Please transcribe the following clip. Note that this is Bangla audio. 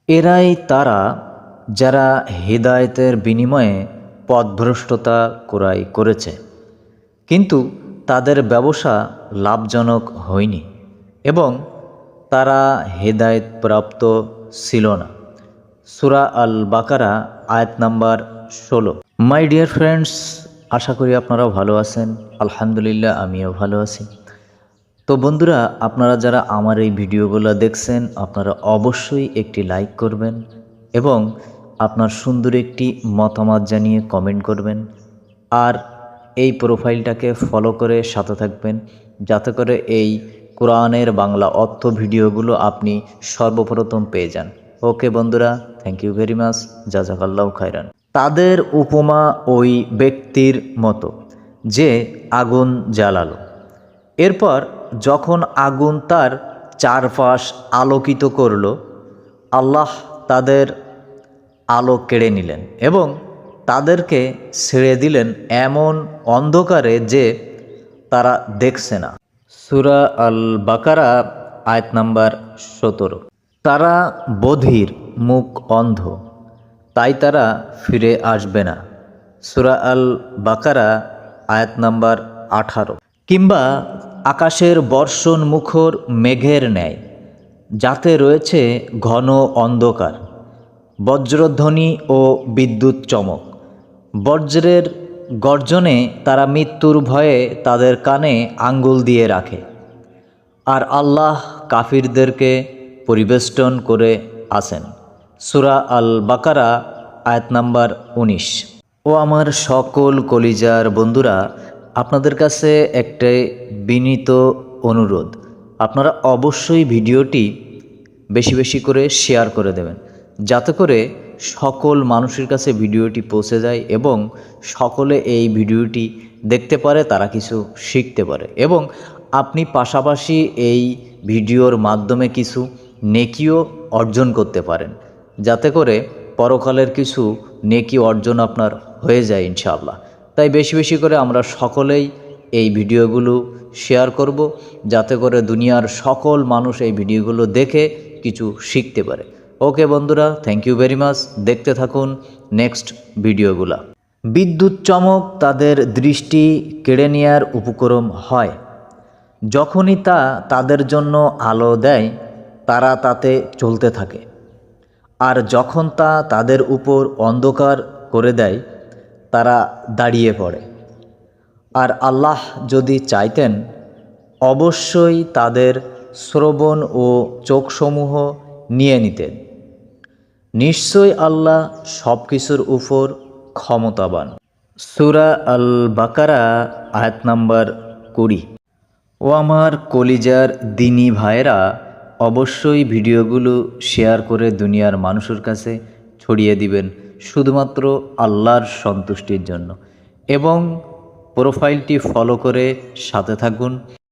এরাই তারা যারা হিদায়াতের বিনিময়ে পথভ্রষ্টতা ক্রয় করেছে, কিন্তু তাদের ব্যবসা লাভজনক হয়নি এবং তারা হেদায়েত প্রাপ্ত ছিল না। সূরা আল বাকারা আয়াত নাম্বার 16। মাই ডিয়ার ফ্রেন্ডস, আশা করি আপনারাও ভালো আছেন। আলহামদুলিল্লাহ, আমিও ভালো আছি। তো বন্ধুরা, আপনারা যারা আমার এই ভিডিওগুলো দেখছেন, আপনারা অবশ্যই একটি লাইক করবেন এবং আপনার সুন্দর একটি মতামত জানিয়ে কমেন্ট করবেন। আর এই প্রোফাইলটাকে ফলো করে সাথে থাকবেন, যাতে করে এই কোরআনের বাংলা অর্থ ভিডিওগুলো আপনি সর্বপ্রথম পেয়ে যান। ওকে বন্ধুরা, থ্যাংক ইউ ভেরি মাচ, জাযাকাল্লাহু খাইরান। তাদের উপমা ওই ব্যক্তির মতো যে আগুন জ্বালালো, এরপর যখন আগুন তার চারপাশ আলোকিত করল, আল্লাহ তাদের আলো কেড়ে নিলেন এবং তাদেরকে ছেড়ে দিলেন এমন অন্ধকারে যে তারা দেখছে না। সূরা আল বাকারা আয়াত নাম্বার 17। তারা বধির, মুখ অন্ধ, তাই তারা ফিরে আসবে না। সূরা আল বাকারা আয়াত নাম্বার 18। কিংবা আকাশের বর্ষণ মুখর মেঘের ন্যায়, যাতে রয়েছে ঘন অন্ধকার, বজ্রধ্বনি ও বিদ্যুৎ চমক। বজ্রের গর্জনে তারা মৃত্যুর ভয়ে তাদের কানে আঙ্গুল দিয়ে রাখে, আর আল্লাহ কাফিরদেরকে পরিবেষ্টন করে আছেন। সূরা আল বাকারা আয়াত নাম্বার 19। ও আমার সকল কলিজার বন্ধুরা, আপনাদের কাছে একটাই বিনীত অনুরোধ, আপনারা অবশ্যই ভিডিওটি বেশি বেশি করে শেয়ার করে দেবেন, যাতে করে সকল মানুষের কাছে ভিডিওটি পৌঁছে যায় এবং সকলে এই ভিডিওটি দেখতে পারে, তারা কিছু শিখতে পারে এবং আপনি পাশাপাশি এই ভিডিওর মাধ্যমে কিছু নেকিও অর্জন করতে পারেন, যাতে করে পরকালের কিছু নেকি অর্জন আপনার হয়ে যায় ইনশাআল্লাহ। তাই বেশি বেশি করে আমরা সকলেই এই ভিডিওগুলো শেয়ার করব, যাতে করে দুনিয়ার সকল মানুষ এই ভিডিওগুলো দেখে কিছু শিখতে পারে। ওকে বন্ধুরা, থ্যাংক ইউ ভেরি মাচ, দেখতে থাকুন নেক্সট ভিডিওগুলা। বিদ্যুৎ চমক তাদের দৃষ্টি কেড়ে নেওয়ার উপক্রম হয়। যখনই তা তাদের জন্য আলো দেয়, তারা তাতে চলতে থাকে, আর যখন তা তাদের উপর অন্ধকার করে দেয়, তারা দাঁড়িয়ে পড়ে। আর আল্লাহ যদি চাইতেন, অবশ্যই তাদের শ্রবণ ও চোখসমূহ নিয়ে নিতেন। নিশ্চয় আল্লাহ সব কিছুর উপর ক্ষমতাবান। সূরা আল বাকারা আয়াত নাম্বার 20। ও আমার কলিজার দিনী ভাইয়েরা, অবশ্যই ভিডিওগুলো শেয়ার করে দুনিয়ার মানুষের কাছে ছড়িয়ে দিবেন, শুধুমাত্র আল্লাহর সন্তুষ্টির জন্য, এবং প্রোফাইলটি ফলো করে সাথে থাকুন।